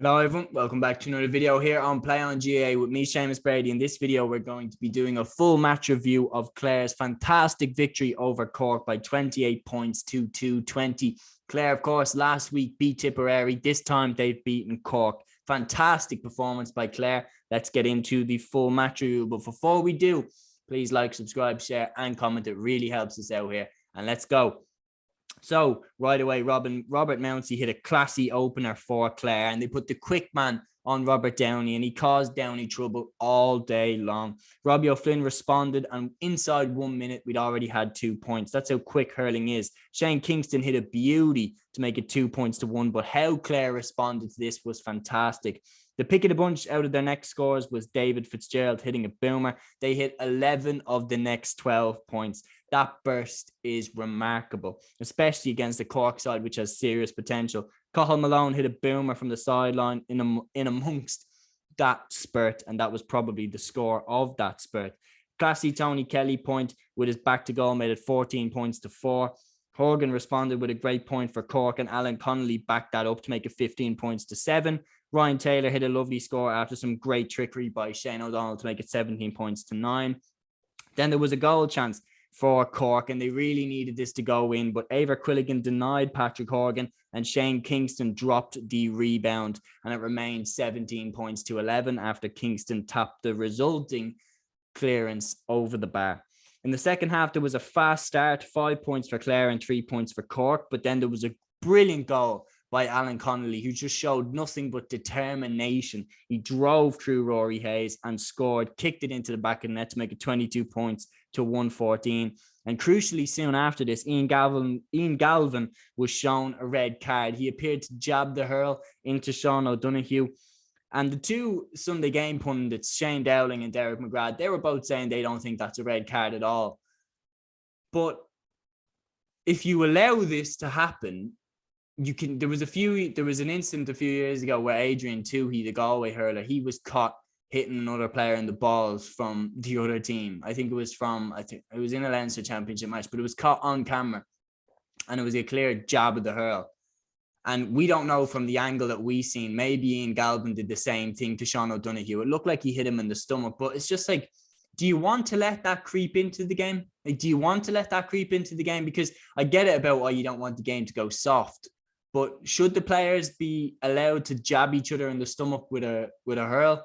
Hello everyone, welcome back to another video here on Play on GAA with me, Seamus Brady. In this video, we're going to be doing a full match review of Clare's fantastic victory over Cork by 28 points to 220. Clare, of course, last week beat Tipperary. This time they've beaten Cork. Fantastic performance by Clare. Let's get into the full match review. But before we do, please like, subscribe, share and comment. It really helps us out here. And let's go. So right away, Robert Mounsey hit a classy opener for Clare, and they put the quick man on Robert Downey, and he caused Downey trouble all day long. Robbie O'Flynn responded, and inside 1 minute, we'd already had 2 points. That's how quick hurling is. Shane Kingston hit a beauty to make it 2 points to 1, but how Clare responded to this was fantastic. The pick of the bunch out of their next scores was David Fitzgerald hitting a boomer. They hit 11 of the next 12 points. That burst is remarkable, especially against the Cork side, which has serious potential. Cathal Malone hit a boomer from the sideline in amongst that spurt, and that was probably the score of that spurt. Classy Tony Kelly point with his back to goal made it 14 points to 4. Horgan responded with a great point for Cork, and Alan Connolly backed that up to make it 15 points to 7. Ryan Taylor hit a lovely score after some great trickery by Shane O'Donnell to make it 17 points to 9. Then there was a goal chance for Cork, and they really needed this to go in, but Ava Quilligan denied Patrick Horgan, and Shane Kingston dropped the rebound, and it remained 17 points to 11 after Kingston tapped the resulting clearance over the bar. In the second half, there was a fast start, 5 points for Clare and 3 points for Cork, but then there was a brilliant goal by Alan Connolly, who just showed nothing but determination. He drove through Rory Hayes and scored, kicked it into the back of the net to make it 22 points to 114. And crucially, soon after this, Ian Galvin was shown a red card. He appeared to jab the hurl into Sean O'Donoghue. And the two Sunday game pundits, Shane Dowling and Derek McGrath, they were both saying they don't think that's a red card at all. But if you allow this to happen, there was an incident a few years ago where Adrian Toohey, the Galway hurler, he was caught hitting another player in the balls from the other team. I think it was in a Leinster Championship match, but it was caught on camera, and it was a clear jab of the hurl. And we don't know from the angle that we seen. Maybe Ian Galvin did the same thing to Sean O'Donoghue. It looked like he hit him in the stomach, but it's just like, do you want to let that creep into the game? Do you want to let that creep into the game? Because I get it about why you don't want the game to go soft. But should the players be allowed to jab each other in the stomach with a hurl?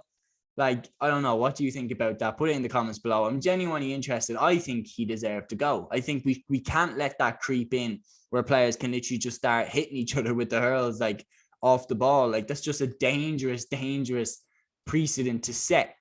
Like, I don't know. What do you think about that? Put it in the comments below. I'm genuinely interested. I think he deserved to go. I think we can't let that creep in where players can literally just start hitting each other with the hurls, like, off the ball. Like, that's just a dangerous precedent to set.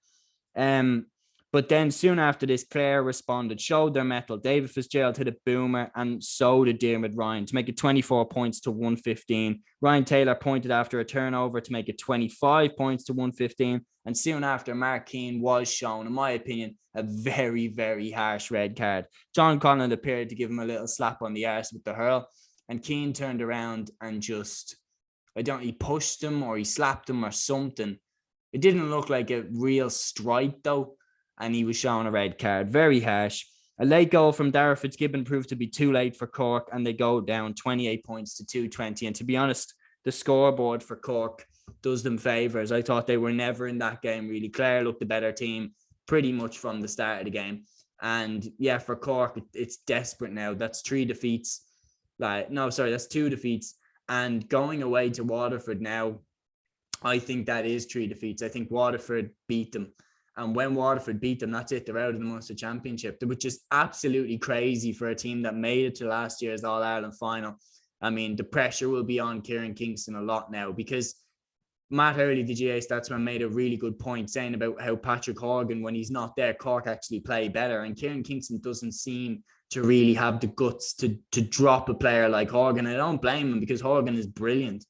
But then soon after this, Clare responded, showed their mettle. David Fitzgerald hit a boomer, and so did Dermot Ryan to make it 24 points to 115. Ryan Taylor pointed after a turnover to make it 25 points to 115. And soon after, Mark Keane was shown, in my opinion, a very, very harsh red card. John Conlon appeared to give him a little slap on the arse with the hurl, and Keane turned around and just, he pushed him or he slapped him or something. It didn't look like a real strike though, and he was shown a red card. Very harsh. A late goal from Dara Fitzgibbon proved to be too late for Cork, and they go down 28 points to 220. And to be honest, the scoreboard for Cork does them favours. I thought they were never in that game, really. Clare looked the better team pretty much from the start of the game. And yeah, for Cork, it's desperate now. That's 3 defeats. That's 2 defeats. And going away to Waterford now, I think that is 3 defeats. I think Waterford beat them. And when Waterford beat them, that's it. They're out of the Munster Championship, which is absolutely crazy for a team that made it to last year's All-Ireland final. I mean, the pressure will be on Kieran Kingston a lot now, because Matt Hurley, the GAA Statsman, made a really good point saying about how Patrick Horgan, when he's not there, Cork actually play better. And Kieran Kingston doesn't seem to really have the guts to drop a player like Horgan. I don't blame him, because Horgan is brilliant.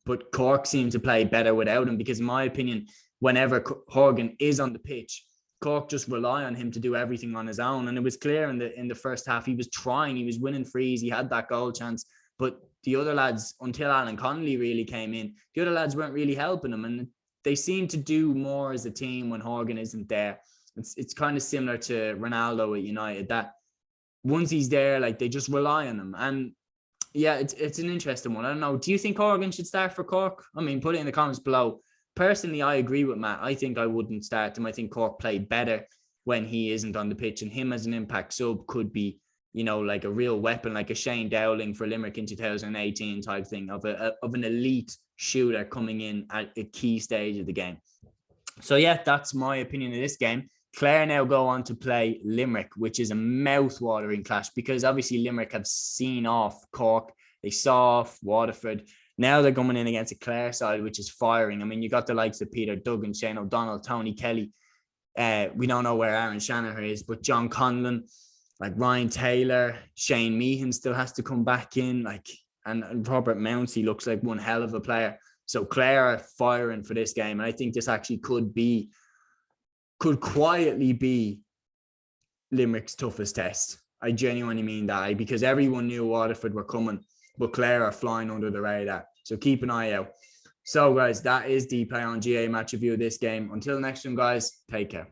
But Cork seem to play better without him, because in my opinion, whenever Horgan is on the pitch, Cork just rely on him to do everything on his own. And it was clear in the first half, he was trying, he was winning frees, he had that goal chance. But the other lads, until Alan Connolly really came in, the other lads weren't really helping him. And they seem to do more as a team when Horgan isn't there. It's kind of similar to Ronaldo at United, that once he's there, like, they just rely on him. And Yeah, it's an interesting one. I don't know. Do you think Horgan should start for Cork? I mean, put it in the comments below. Personally, I agree with Matt. I think I wouldn't start him. I think Cork play better when he isn't on the pitch, and him as an impact sub could be, like a real weapon, like a Shane Dowling for Limerick in 2018 type thing of an elite shooter coming in at a key stage of the game. So yeah, that's my opinion of this game. Clare now go on to play Limerick, which is a mouth-watering clash because obviously Limerick have seen off Cork. They saw off Waterford. Now they're coming in against a Clare side, which is firing. I mean, you got the likes of Peter Duggan, Shane O'Donnell, Tony Kelly. We don't know where Aaron Shanahan is, but John Conlon, like Ryan Taylor, Shane Meehan still has to come back in. And Robert Mounsey looks like one hell of a player. So Clare are firing for this game. And I think this actually could quietly be Limerick's toughest test. I genuinely mean that, because everyone knew Waterford were coming, but Clare are flying under the radar. So keep an eye out. So guys, that is the Play on GAA match review of this game. Until next time, guys, take care.